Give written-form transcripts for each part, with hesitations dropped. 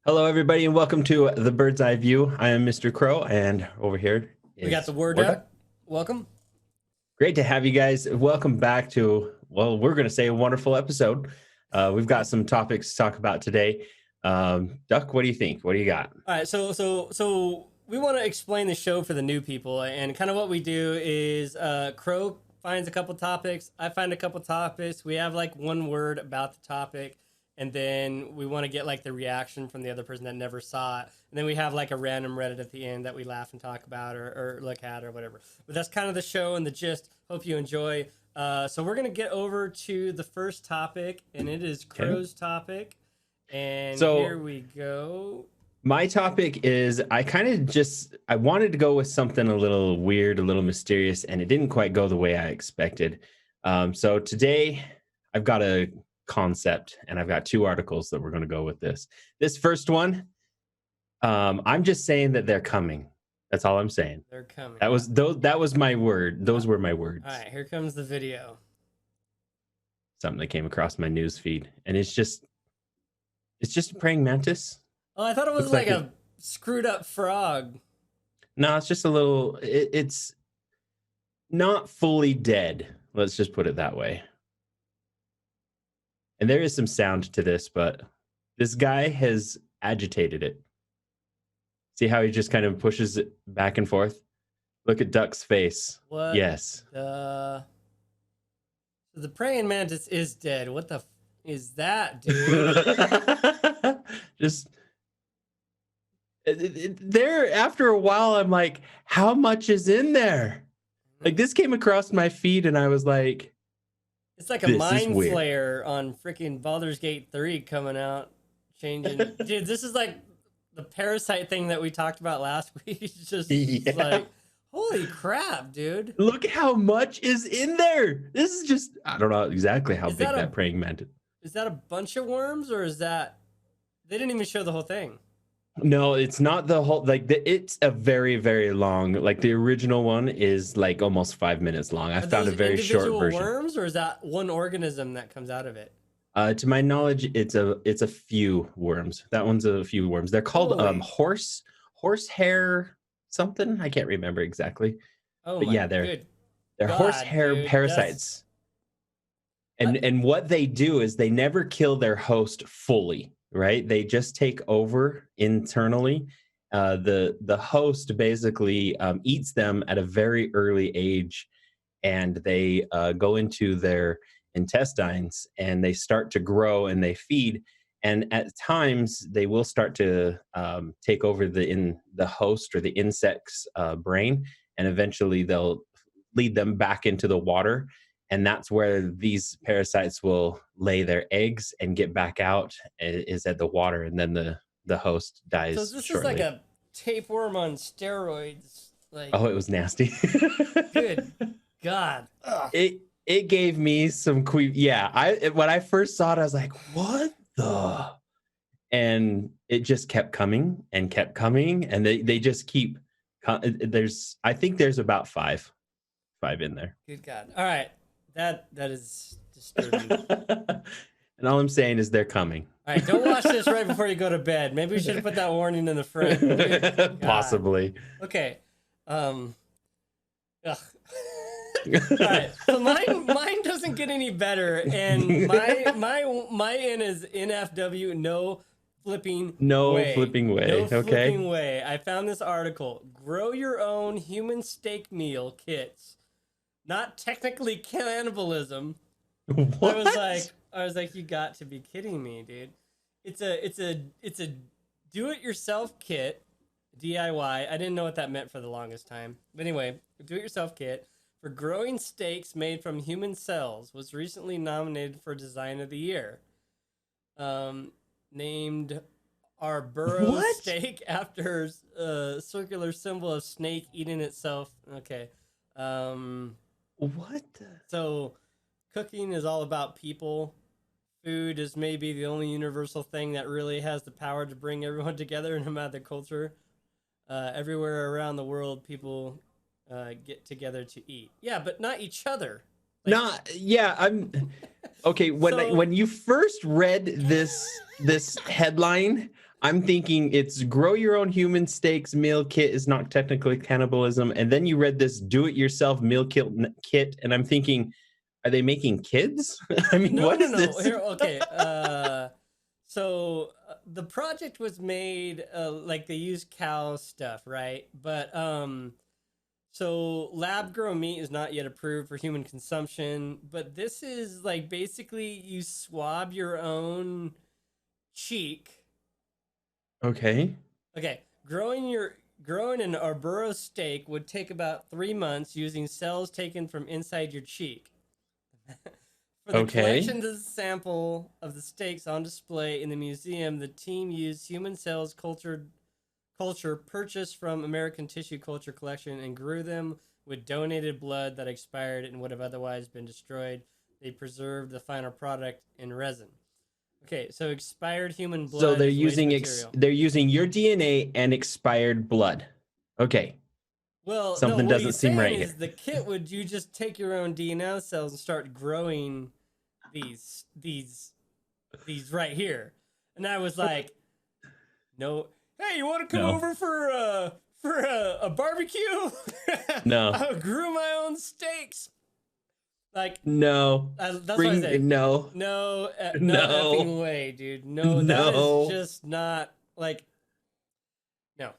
Hello, everybody, and welcome to the Bird's Eye View. I am Mr. Crow, and over here is We got the word Ward up. Welcome. Great to have you guys. Welcome back to, well, we're going to say a wonderful episode. We've got some topics to talk about today. Duck, what do you think? What do you got? All right, so we want to explain the show for the new people, and kind of what we do is Crow finds a couple topics, I find a couple topics. We have like one word about the topic, and then we want to get like the reaction from the other person that never saw it. And then we have like a random Reddit at the end that we laugh and talk about or look at or whatever. But that's kind of the show and the gist. Hope you enjoy. So we're gonna get over to the first topic, and it is Crow's topic. And So- here we go. My topic is I wanted to go with something a little weird, a little mysterious, and it didn't quite go the way I expected. So today I've got a concept, and I've got two articles that we're going to go with this. This first one, I'm just saying that they're coming. That's all I'm saying. They're coming. That was my word. Those were my words. All right, here comes the video. Something that came across my news feed, and it's just a praying mantis. Oh, I thought it was Looks like like a screwed up frog. No, it's just a little. It's not fully dead. Let's just put it that way. And there is some sound to this, but this guy has agitated it. See how he just kind of pushes it back and forth? Look at Duck's face. What? Yes. So the praying mantis is dead. What the is that, dude? Just there. After a while, I'm like, how much is in there? Like, this came across my feed, and I was like, It's like a mind flayer on freaking Baldur's Gate 3 coming out, changing. Dude, this is like the parasite thing that we talked about last week. It's just it's like, holy crap, dude. Look how much is in there. This is just, I don't know exactly how big that praying mantis. Is that a bunch of worms, or is that, they didn't even show the whole thing? No, it's not the whole, it's a very, very long, like the original one is like almost 5 minutes long. I found a very short version. Worms, or is that one organism that comes out of it? To my knowledge, it's a few worms. That one's a few worms. They're called horsehair something. I can't remember exactly. Oh, but yeah, they're horsehair parasites. And what they do is they never kill their host fully, right? They just take over internally. The host basically eats them at a very early age, and they go into their intestines, and they start to grow, and they feed. And at times, they will start to take over the host or the insect's brain, and eventually they'll lead them back into the water. And that's where these parasites will lay their eggs and get back out, is at the water, and then the host dies. So this shortly. is like a tapeworm on steroids. Like, oh, it was nasty. Good God. Ugh. It gave me some when I first saw it, I was like, what the? And it just kept coming, and they just keep. I think there's about five in there. Good God. All right. That is disturbing. And all I'm saying is they're coming. All right, don't watch this right before you go to bed. Maybe we should have put that warning in the front. Possibly. Okay. All right. So mine doesn't get any better, and my N is NFW. No flipping way. Okay. Way. I found this article. Grow your own human steak meal kits. Not technically cannibalism. What? I was like, you got to be kidding me, dude. It's a do-it-yourself kit, DIY. I didn't know what that meant for the longest time. But anyway, do-it-yourself kit for growing steaks made from human cells was recently nominated for Design of the Year. Named Arboro steak after a circular symbol of snake eating itself. Okay. What? So, cooking is all about people. Food is maybe the only universal thing that really has the power to bring everyone together, no matter the culture. Everywhere around the world, people get together to eat. Yeah, but not each other. I'm Okay, when you first read this headline, I'm thinking it's grow your own human steaks meal kit is not technically cannibalism, and then you read this do-it-yourself meal kit, and I'm thinking, are they making kids? I mean, what is this? Here, okay. So the project was made like they use cow stuff, right? But so lab grown meat is not yet approved for human consumption, but this is like basically you swab your own cheek. Okay. Okay, growing an arboro steak would take about 3 months using cells taken from inside your cheek. For the collection of the sample of the steaks on display in the museum, the team used human cells culture purchased from American Tissue Culture Collection and grew them with donated blood that expired and would have otherwise been destroyed. They preserved the final product in resin. Okay, so expired human blood. So they're using they're using your DNA and expired blood. Okay. Well, something no, doesn't seem right here. The kit would you just take your own DNA cells and start growing these right here, and I was like, no. Hey, you want to come over for a barbecue? No. I grew my own steaks. Like no, that's what I said. No effing way, dude. No, that is just not like. No.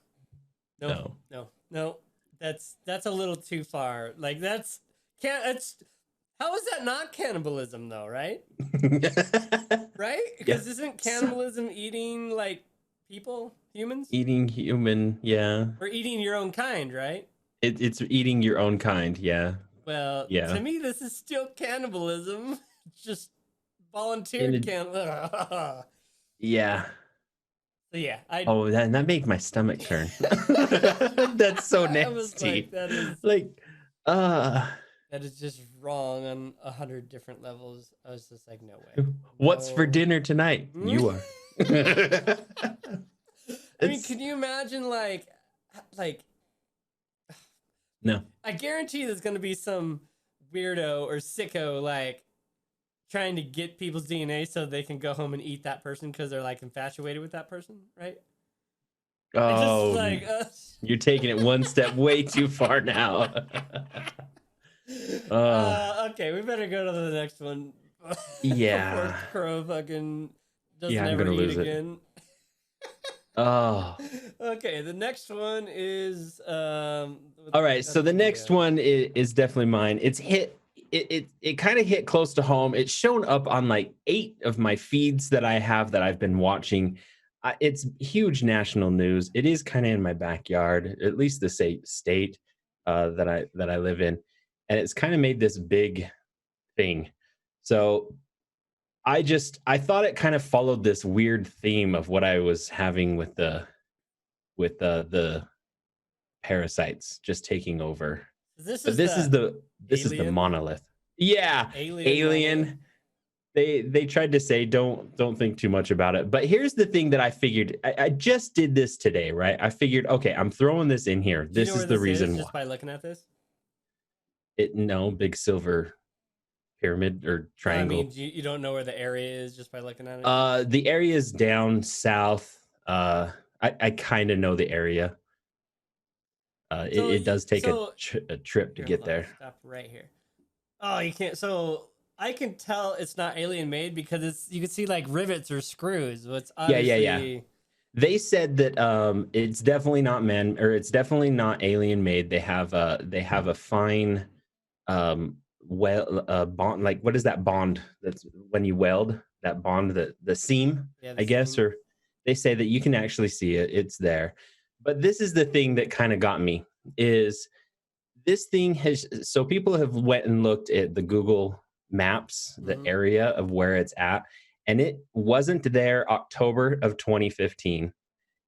That's a little too far. Like that's how is that not cannibalism though, right? Right? Because isn't cannibalism eating like people, humans? Eating human, yeah. Or eating your own kind, right? It's eating your own kind, yeah. Well, to me, this is still cannibalism. Just volunteered cannibalism. Yeah. So yeah, that made my stomach turn. That's so nasty. That is just wrong on 100 different levels. I was just like, no way. What's for dinner tonight? You are. I mean, can you imagine like no. I guarantee there's gonna be some weirdo or sicko like trying to get people's DNA so they can go home and eat that person because they're like infatuated with that person, right? Oh, you're taking it one step way too far now. Okay, we better go to the next one. Yeah. Before Krow fucking doesn't I'm ever gonna eat lose again. Oh. Okay, the next one is all right, so the next one is definitely mine. It's hit. It kind of hit close to home. It's shown up on like 8 of my feeds that I have that I've been watching. It's huge national news. It is kind of in my backyard, at least the state that I live in, and it's kind of made this big thing. So I thought it kind of followed this weird theme of what I was having with the parasites just taking over. This is the monolith. Yeah, alien. They tried to say don't think too much about it. But here's the thing that I figured. I just did this today, right? I figured, okay, I'm throwing this in here. This is the reason why. Just by looking at this? Big silver pyramid or triangle. I mean, you don't know where the area is just by looking at it? The area is down south. I kind of know the area. It does take a trip to get there. Stop right here. Oh, you can't. So I can tell it's not alien made because you can see like rivets or screws. It's obviously... Yeah. They said that it's definitely not it's definitely not alien made. They have a fine bond. Like, what is that bond? That's when you weld that bond, the seam, I guess, or they say that you can actually see it. It's there. But this is the thing that kind of got me is this thing so people have went and looked at the Google Maps, the area of where it's at, and it wasn't there October of 2015.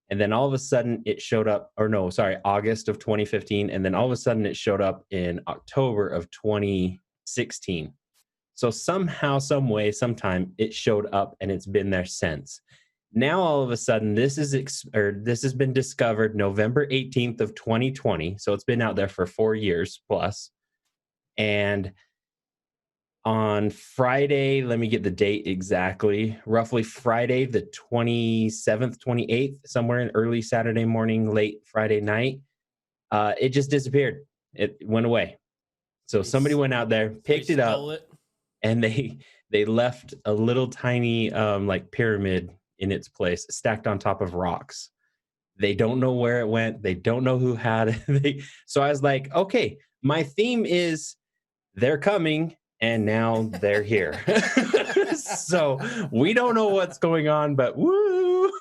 And then all of a sudden it showed up, August of 2015. And then all of a sudden it showed up in October of 2016. So somehow, some way, sometime it showed up and it's been there since. Now, all of a sudden, this has been discovered November 18th of 2020. So it's been out there for 4 years plus. And On Friday, let me get the date exactly. Roughly Friday, the 27th, 28th, somewhere in early Saturday morning, late Friday night, it just disappeared. It went away. So somebody went out there, So he picked it stole up, it. and they left a little tiny like pyramid in its place, stacked on top of rocks. They don't know where it went. They don't know who had it. So I was like, okay, my theme is they're coming and now they're here. So we don't know what's going on, but woo.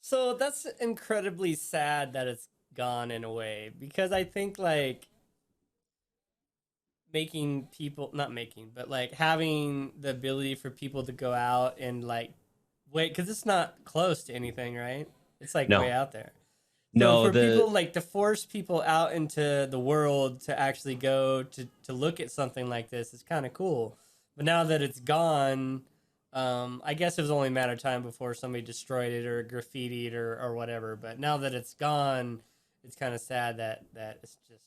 So that's incredibly sad that it's gone in a way, because I think like making people, not making, but like having the ability for people to go out and like wait, because it's not close to anything, right? It's like way No, out there. So no, for the people like to force people out into the world to actually go to look at something like this is kind of cool. But now that it's gone, I guess it was only a matter of time before somebody destroyed it or graffitied or whatever. But now that it's gone, it's kind of sad that it's just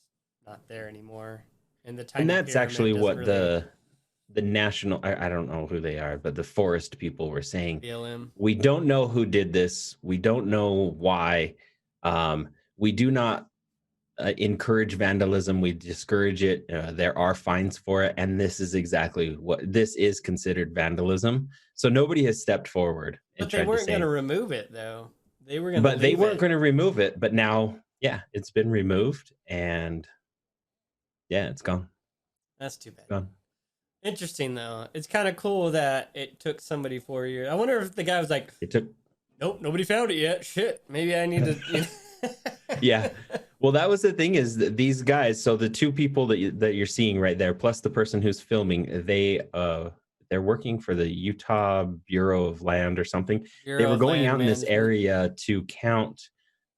not there anymore. And the and tiny that's pyramid actually doesn't what really the national I don't know who they are, but the forest people were saying, BLM. we don't know who did this. We don't know why. We do not encourage vandalism. We discourage it. There are fines for it, and this is exactly what this is considered vandalism. So nobody has stepped forward and But they tried to weren't going to say, remove it though. They were going to but they leave weren't it. going to remove it. But now, yeah, it's been removed, and yeah, it's gone. That's too bad. Gone. Interesting though. It's kind of cool that it took somebody 4 years. I wonder if the guy was like, It took. "Nope, nobody found it yet. Shit, maybe I need to." You know? Yeah. Well, that was the thing is that these guys. So the two people that you're seeing right there, plus the person who's filming, they're working for the Utah Bureau of Land or something. They Bureau were of going Land out in this Management. area to count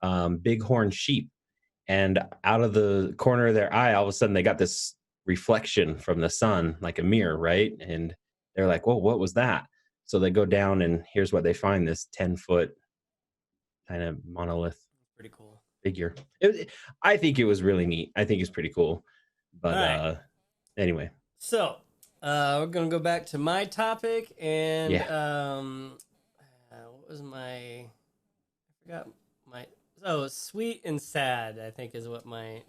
bighorn sheep, and out of the corner of their eye, all of a sudden they got this reflection from the sun, like a mirror, right? And they're like, "Whoa, what was that?" So they go down, and here's what they find: this 10-foot kind of monolith Pretty cool. figure. I think it was really neat. I think it's pretty cool. All But right. anyway, So, we're gonna go back to my topic, and yeah, what was my? I forgot my. Oh, sweet and sad. I think is what my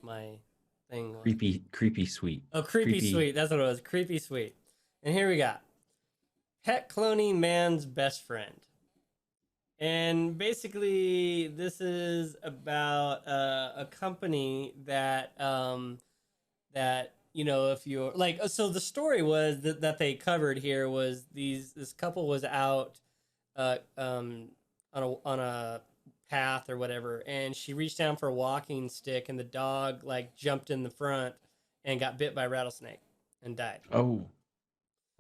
thing was. creepy, sweet, Oh, creepy creepy. sweet. That's what it was. Creepy sweet. And here we got pet cloning man's best friend. And basically, this is about a company that if you're like, so the story was that they covered here was this couple was out on a path or whatever, and she reached down for a walking stick, and the dog like jumped in the front and got bit by a rattlesnake and died. Oh,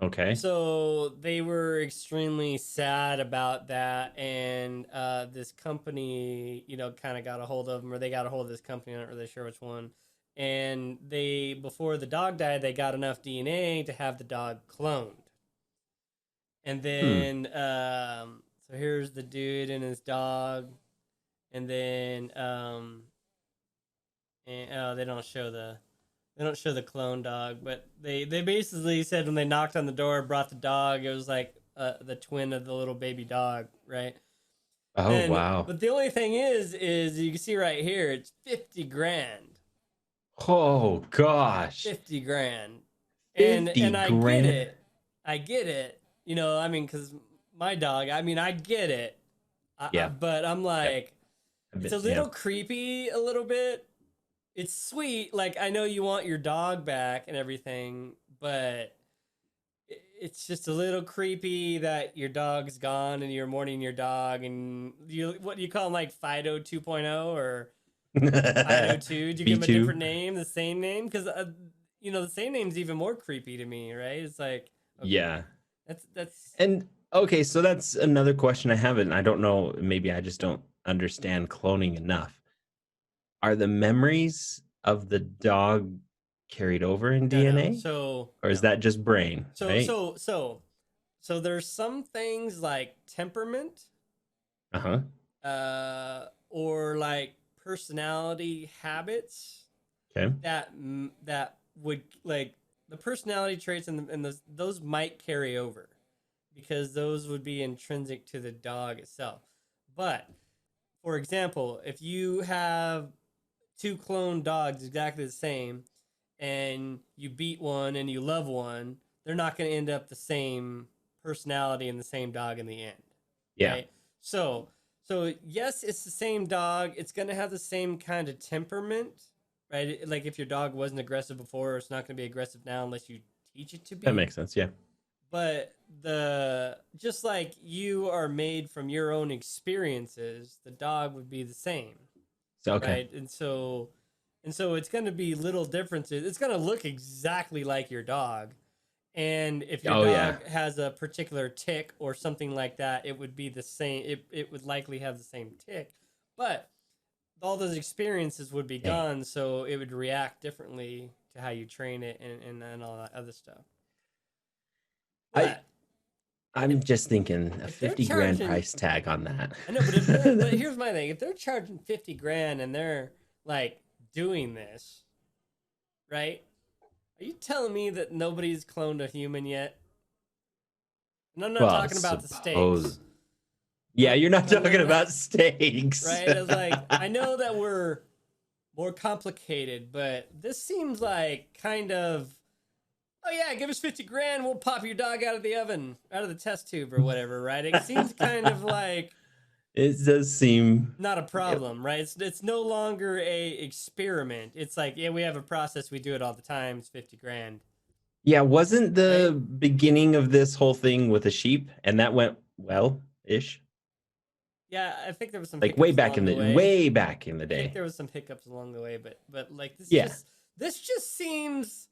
okay. So they were extremely sad about that, and this company, kind of got a hold of them, or they got a hold of this company. I'm not really sure which one. And they, before the dog died, they got enough DNA to have the dog cloned. And Hmm. then, so here's the dude and his dog, and then, they don't show the clone dog, but they basically said when they knocked on the door, brought the dog, it was like the twin of the little baby dog, right? Oh, And wow. but the only thing is you can see right here, it's 50 grand. Oh gosh, 50 grand. and 50 and I get grand. it. I get it. I mean, because my dog, I mean, I get it. Yeah. But I'm Yep. like, A it's bit, a yeah. little creepy, a little bit. It's sweet. Like, I know you want your dog back and everything, but it's just a little creepy that your dog's gone and you're mourning your dog, and what do you call him, like Fido 2.0 or Fido 2? Do you give him a B2. different name, the same name? Because the same name's even more creepy to me, right? It's like, okay, Yeah. that's And okay, so that's another question I have, and I don't know, maybe I just don't understand cloning enough. Are the memories of the dog carried over in no. DNA? So Or is no. that just brain, So right? so so so there's some things like temperament, Uh-huh. or like personality habits Okay. that would like the personality traits and those might carry over because those would be intrinsic to the dog itself. But for example, if you have two clone dogs exactly the same and you beat one and you love one, they're not going to end up the same personality and the same dog in the end. Yeah. Right? So yes, it's the same dog. It's going to have the same kind of temperament, right? Like if your dog wasn't aggressive before, it's not going to be aggressive now unless you teach it to be. That makes sense. Yeah. But just like you are made from your own experiences, the dog would be the same. Okay. Right? And so it's going to be little differences. It's going to look exactly like your dog. And if your dog has a particular tick or something like that, it would be the same. It would likely have the same tick. But all those experiences would be gone, so it would react differently to how you train it and all that other stuff. But I'm just thinking a 50 grand price tag on that. I know, but here's my thing. If they're charging 50 grand and they're like doing this, right? Are you telling me that nobody's cloned a human yet? And I'm not talking about the stakes. Yeah, you're not talking about stakes. Right? It's like, I know that we're more complicated, but this seems like kind of, oh yeah, give us 50 grand, we'll pop your dog out of the oven, out of the test tube or whatever, right? It seems kind of like... It does seem... not a problem, right? It's no longer a experiment. It's like, yeah, we have a process, we do it all the time, it's 50 grand. Yeah, wasn't the beginning of this whole thing with a sheep, and that went well-ish? Yeah, I think there was some like way back in the day. I think there was some hiccups along the way, but like this just seems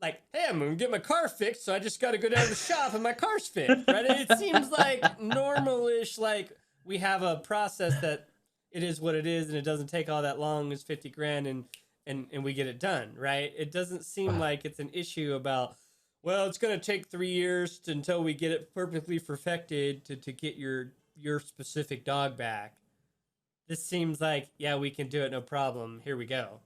like, hey, I'm gonna get my car fixed, so I just got to go down to the shop and my car's fixed, right? It seems like normal-ish, like we have a process that it is what it is, and it doesn't take all that long. It's 50 grand, and we get it done, right? It doesn't seem like it's an issue about, well, it's gonna take 3 years until we get it perfectly perfected to get your specific dog back. This seems like, yeah, we can do it, no problem. Here we go.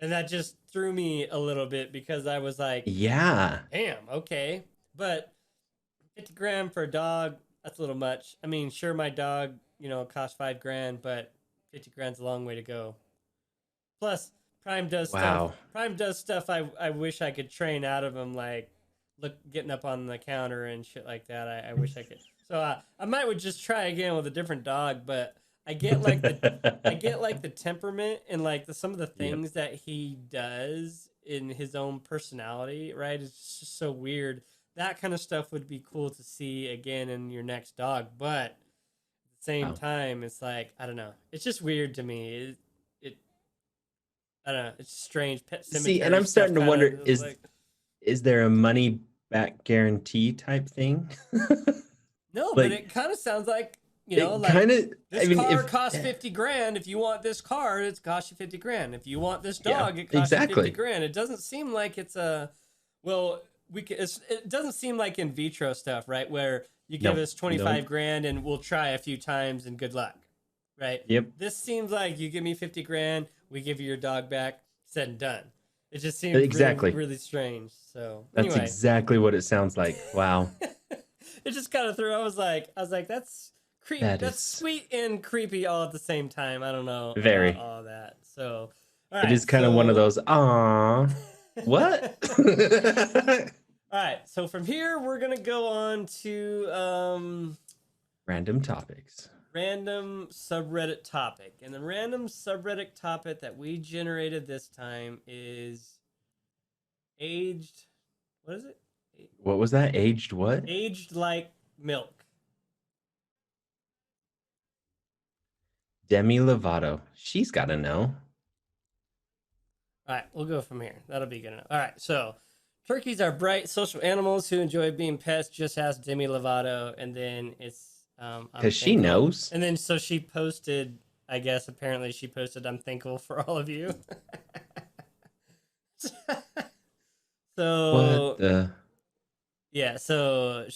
And that just threw me a little bit because I was like, yeah, damn, okay. But 50 grand for a dog, that's a little much. I mean, sure, my dog, cost 5 grand, but 50 grand's a long way to go. Plus, Prime does stuff. Prime does stuff I wish I could train out of him, like getting up on the counter and shit like that. I wish I could. So I might would just try again with a different dog, but I get like the temperament and like some of the things that he does in his own personality, right? It's just so weird. That kind of stuff would be cool to see again in your next dog, but at the same time, it's like, I don't know. It's just weird to me. I don't know. It's strange. Pet cemetery. See, and I'm starting to wonder: is there a money back guarantee type thing? No, but it kind of sounds like. This car costs 50 grand. If you want this car, it costs you 50 grand. If you want this dog, it costs you 50 grand. It doesn't seem like it's it doesn't seem like in vitro stuff, right? Where you give us 25 grand and we'll try a few times and good luck, right? Yep. This seems like you give me 50 grand, we give you your dog back, said and done. It just seems really strange. So that's exactly what it sounds like. Wow. It just kind of threw. I was like, that's creepy. That's sweet and creepy all at the same time. I don't know. Very. All that. So it is kind of one of those, what? All right. So from here, we're going to go on to random topics. Random subreddit topic. And the random subreddit topic that we generated this time is aged. What is it? What was that? Aged what? Aged like milk. Demi Lovato. She's got to know. All right, we'll go from here. That'll be good enough. All right, so turkeys are bright social animals who enjoy being pets. Just ask Demi Lovato, and then it's because she knows. And then so she posted. I guess apparently she posted. I'm thankful for all of you. So what the. Yeah, so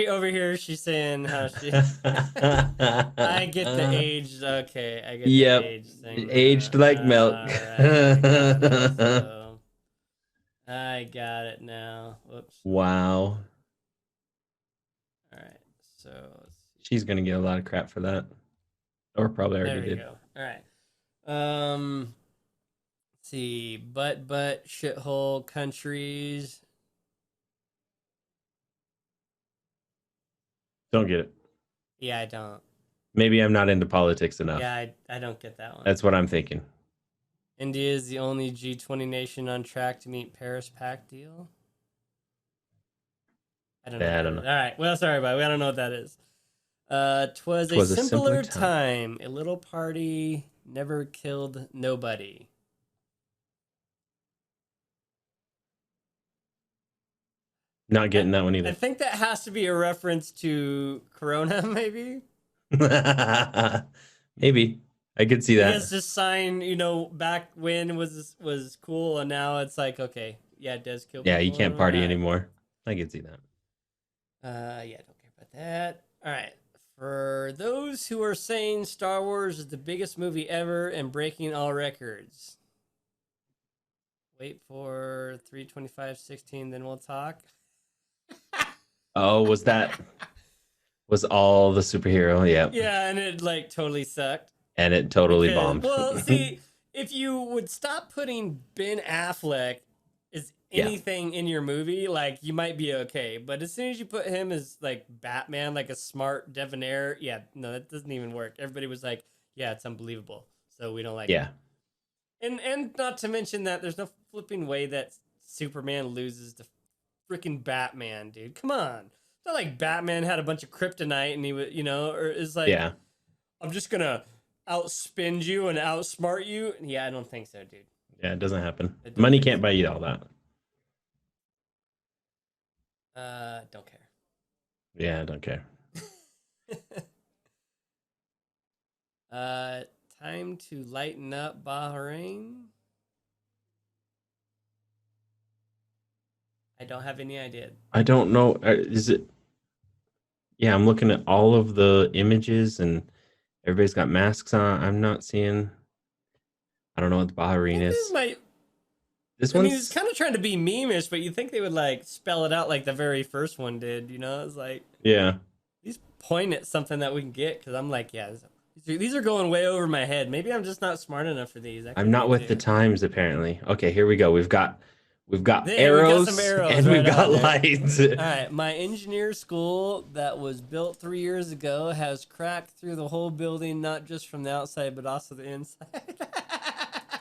over here she's saying how she I get the aged I get the aged thing. Aged like milk. Right, so, I got it now. Whoops. Wow. All right. So let's see. She's gonna get a lot of crap for that. Or probably There already we did. go. All right. Let's see. Butt, shithole countries. Don't get it. Yeah, I don't. Maybe I'm not into politics enough. Yeah, I don't get that one. That's what I'm thinking. India is the only G20 nation on track to meet Paris Pact deal. I don't know. Yeah, I don't know. All right. Well, sorry, but I don't know what that is. 'Twas a 'Twas a simpler simpler time. A little party never killed nobody. Not getting that one I either. think that has to be a reference to Corona, maybe. Maybe. I could see I that. guess just sign, back when was cool, and now it's like, okay, yeah, it does kill Yeah, people. you can't party anymore. I could see that. Yeah, don't care about that. All right. For those who are saying Star Wars is the biggest movie ever and breaking all records, wait for 3:25:16, then we'll talk. Oh, was all the superhero? Yeah. Yeah, and it like totally sucked. And it totally bombed. Well, see, if you would stop putting Ben Affleck as anything in your movie, like you might be okay. But as soon as you put him as like Batman, like a smart debonair, yeah, no, that doesn't even work. Everybody was like, yeah, it's unbelievable. So we don't like it. And not to mention that there's no flipping way that Superman loses to freaking Batman, dude. Come on. It's not like Batman had a bunch of kryptonite and he was, or is like, Yeah. I'm just gonna outspend you and outsmart you. Yeah, I don't think so, dude. Yeah, it doesn't happen. Money can't buy you all that. Don't care. Yeah, I don't care. Time to lighten up, Bahrain. I don't have any idea. I don't know. Is it? Yeah, I'm looking at all of the images and everybody's got masks on. I'm not seeing. I don't know what the Bahrain is. This one's. I mean, it's kind of trying to be meme-ish, but you think they would like spell it out like the very first one did. It's like, yeah. He's pointing at something that we can get because I'm like, yeah, these are going way over my head. Maybe I'm just not smart enough for these. I'm not with the times apparently. Okay, here we go. We've got arrows, some arrows and we've got lights. All right, my engineer school that was built 3 years ago has cracked through the whole building, not just from the outside but also the inside.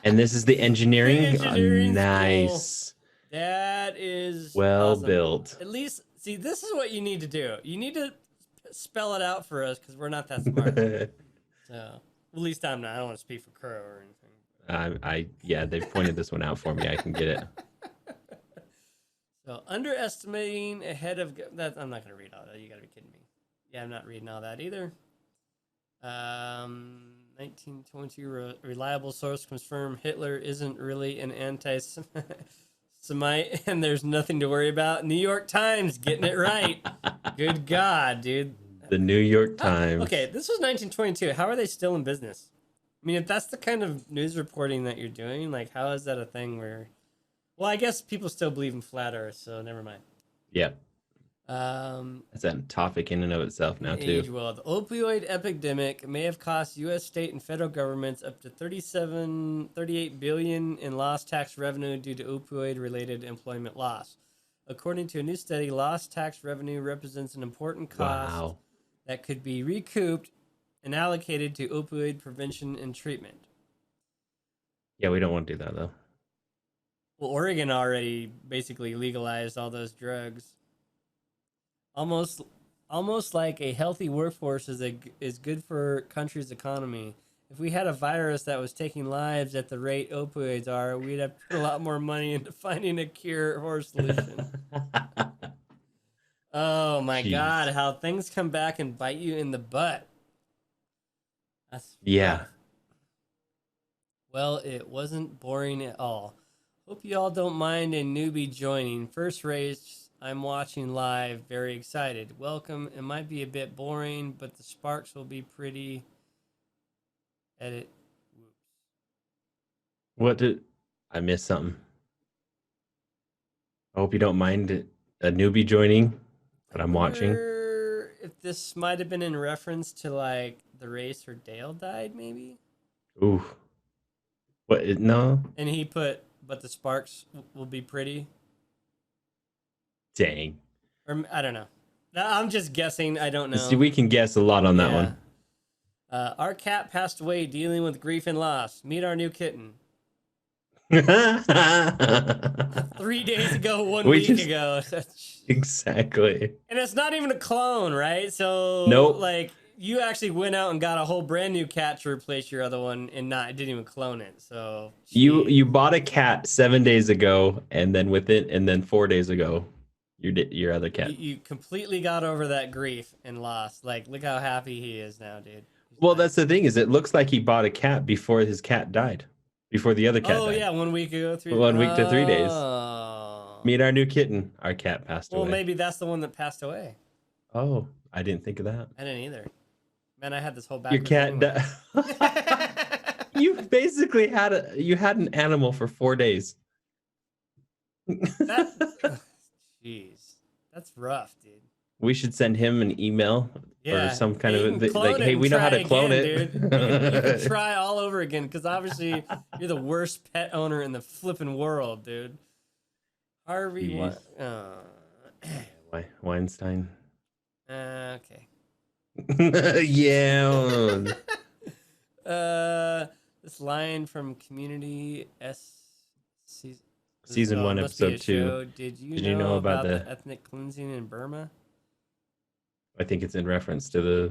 And this is the engineering. Nice. School. That is well awesome. Built. At least, see, this is what you need to do. You need to spell it out for us because we're not that smart. So, at least I'm not. I don't want to speak for Krow or anything. Yeah, they've pointed this one out for me. I can get it. So, underestimating ahead of that. I'm not going to read all that. You got to be kidding me. Yeah, I'm not reading all that either. 1920 reliable source confirmed Hitler isn't really an anti-Semite and there's nothing to worry about. New York Times getting it right. Good God, dude. The New York Times. Okay, this was 1922. How are they still in business? I mean, if that's the kind of news reporting that you're doing, like, how is that a thing where... Well, I guess people still believe in flat Earth, so never mind. Yeah. That's a topic in and of itself now, too. The opioid epidemic may have cost U.S. state and federal governments up to $38 billion in lost tax revenue due to opioid-related employment loss. According to a new study, lost tax revenue represents an important cost that could be recouped and allocated to opioid prevention and treatment. Yeah, we don't want to do that, though. Well, Oregon already basically legalized all those drugs. Almost like a healthy workforce is good for a country's economy. If we had a virus that was taking lives at the rate opioids are, we'd have put a lot more money into finding a cure or a solution. Oh my God, how things come back and bite you in the butt. That's rough. Well, it wasn't boring at all. Hope you all don't mind a newbie joining. First race I'm watching live, very excited. Welcome. It might be a bit boring, but the sparks will be pretty. Edit. What did I miss something? I hope you don't mind a newbie joining, but I I'm watching. wonder if this might have been in reference to like the race where Dale died, maybe. Ooh, what? No, And he put, but the sparks will be pretty. dang. Or I don't know. I'm just guessing. I don't See, know. we can guess a lot on that Yeah. one. Our cat passed away dealing with grief and loss. Meet our new kitten. 3 days ago, one We week just ago. exactly. And it's not even a clone, right? So, Nope. like, you actually went out and got a whole brand new cat to replace your other one, and didn't even clone it. So, You bought a cat 7 days ago, and then with it, and then 4 days ago, your other cat. you completely got over that grief and loss. Like, look how happy he is now, dude. He's Well, nice. that's the thing is, it looks like he bought a cat before his cat died, before the other cat Oh died. yeah, 1 week ago, 1 week to 3 days. Oh. Meet our new kitten. Our cat passed Well, away. maybe that's the one that passed away. Oh, I didn't think of that. I didn't either. Man, I had this whole Your backwards cat. anyway. You basically had an animal for 4 days. Jeez, that's rough, dude. We should send him an email or Yeah, some kind you of can clone like, it hey, and we know how try to clone again, it. Dude. You can try all over again because obviously you're the worst pet owner in the flipping world, dude. Harvey, Jeez. what? Weinstein. Okay. Yeah. This line from Community S. Season 1, must be a episode 2. show. Did you Did you know know about the ethnic cleansing in Burma? I think it's in reference to the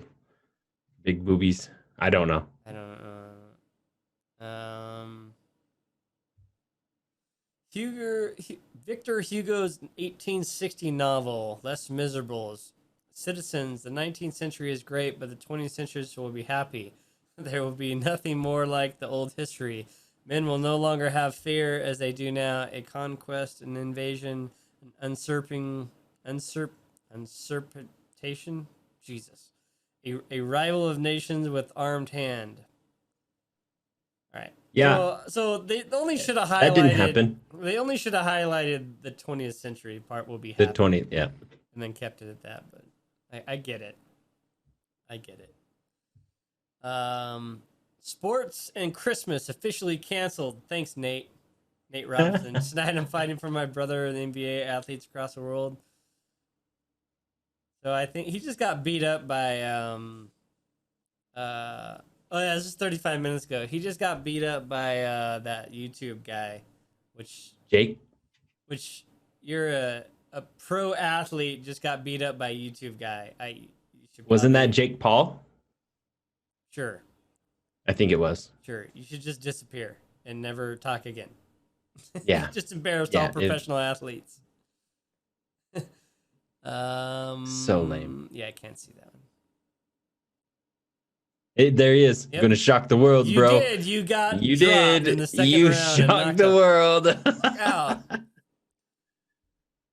big boobies. I don't know. I don't know. Victor Hugo's 1860 novel, Les Miserables. Citizens, the 19th century is great, but the 20th century will be happy. There will be nothing more like the old history. Men will no longer have fear as they do now. A conquest, an invasion, an usurpation. Jesus. A rival of nations with armed hand. All right. Yeah. So they only should have highlighted. That didn't happen. They only should have highlighted the 20th century part. Will be The happy, 20th, yeah. and then kept it at that. But I get it. I get it. Sports and Christmas officially canceled. Thanks, Nate. Nate Robinson. Tonight I'm fighting for my brother and the NBA athletes across the world. So I think he just got beat up by oh yeah, this is 35 minutes ago. He just got beat up by that YouTube guy, which you're a pro athlete just got beat up by a YouTube guy. Wasn't that Jake Paul? Sure. I think it was. Sure. You should just disappear and never talk again. Yeah. Just embarrassed all professional athletes. So lame. Yeah, I can't see that one. There he is. Yep. Going to shock the world, bro. You did. You got you did. In the second you round shocked the world. Out.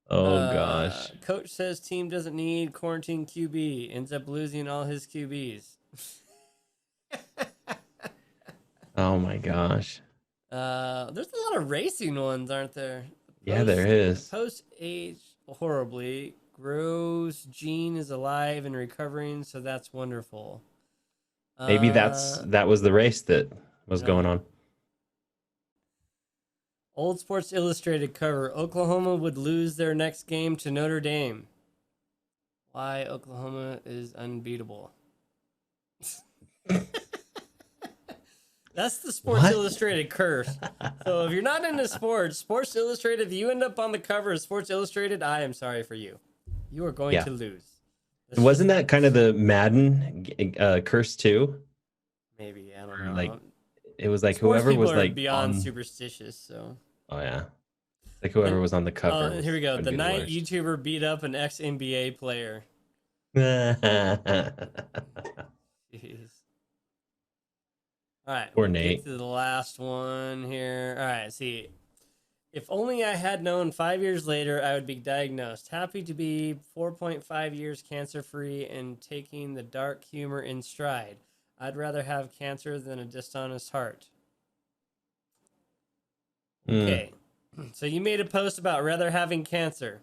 Oh, gosh. Coach says team doesn't need quarantine QB. Ends up losing all his QBs. Oh, my gosh. There's a lot of racing ones, aren't there? Yeah, there is. Post age horribly. Grows gene is alive and recovering, so that's wonderful. Maybe that was the race that was going on. Old Sports Illustrated cover. Oklahoma would lose their next game to Notre Dame. Why Oklahoma is unbeatable. That's the Sports Illustrated curse. So if you're not into Sports Illustrated, if you end up on the cover of Sports Illustrated, I am sorry for you. You are going to lose. Wasn't that kind of the Madden curse too? Maybe, I don't know. Like it was like Sports whoever was like beyond superstitious. So. Oh yeah, like whoever was on the cover. Here we go. The night YouTuber beat up an ex NBA player. Jeez. All right. Poor Nate. Get to the last one here. All right. See. If only I had known 5 years later, I would be diagnosed. Happy to be 4.5 years cancer-free and taking the dark humor in stride. I'd rather have cancer than a dishonest heart. Okay. So you made a post about rather having cancer,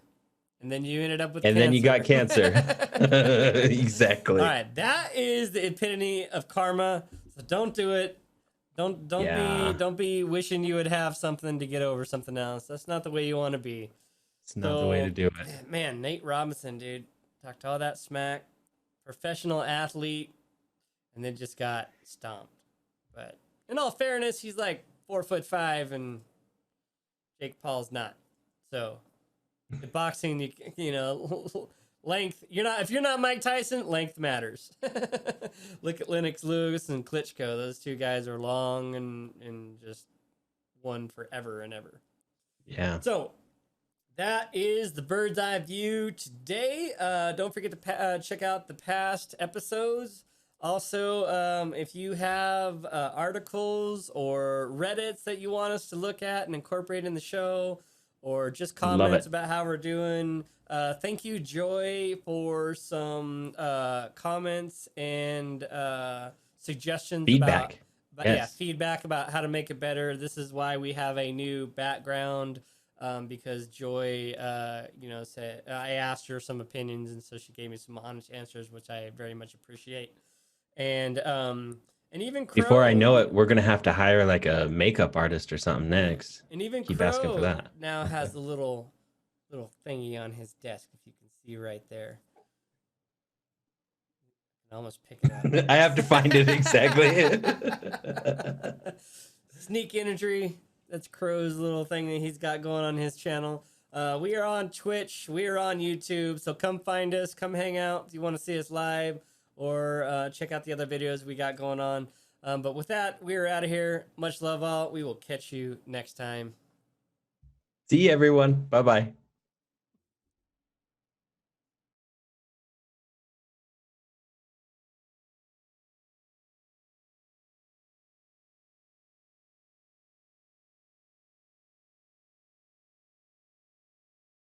and then you ended up with and cancer. then you got cancer. Exactly. All right, that is the epitome of karma. So don't do it. Don't be wishing you would have something to get over something else. That's not the way you want to be. It's not the way to do it. Man, Nate Robinson, dude, talked all that smack, professional athlete, and then just got stomped. But in all fairness, he's like 4'5", and Jake Paul's not. So the boxing, you know, length. If you're not Mike Tyson, length matters. Look at Lennox Lewis and Klitschko. Those two guys are long and just won forever and ever. Yeah. So that is the bird's eye view today. Don't forget to check out the past episodes. Also, if you have articles or Reddits that you want us to look at and incorporate in the show, or just comments about how we're doing, thank you, Joy, for some comments and suggestions. Feedback. Feedback about how to make it better. This is why we have a new background. Because Joy, said I asked her some opinions, and so she gave me some honest answers, which I very much appreciate. And even Krow, before I know it, we're gonna have to hire like a makeup artist or something next. And even keep Krow asking for that. Now has a little thingy on his desk, if you can see right there. I can almost pick it up. I have to find it exactly. Sneak imagery. That's Krow's little thing that he's got going on his channel. We are on Twitch. We are on YouTube. So come find us. Come hang out if you want to see us live, or check out the other videos we got going on. But with that, we are out of here. Much love all. We will catch you next time. See you, everyone. Bye-bye.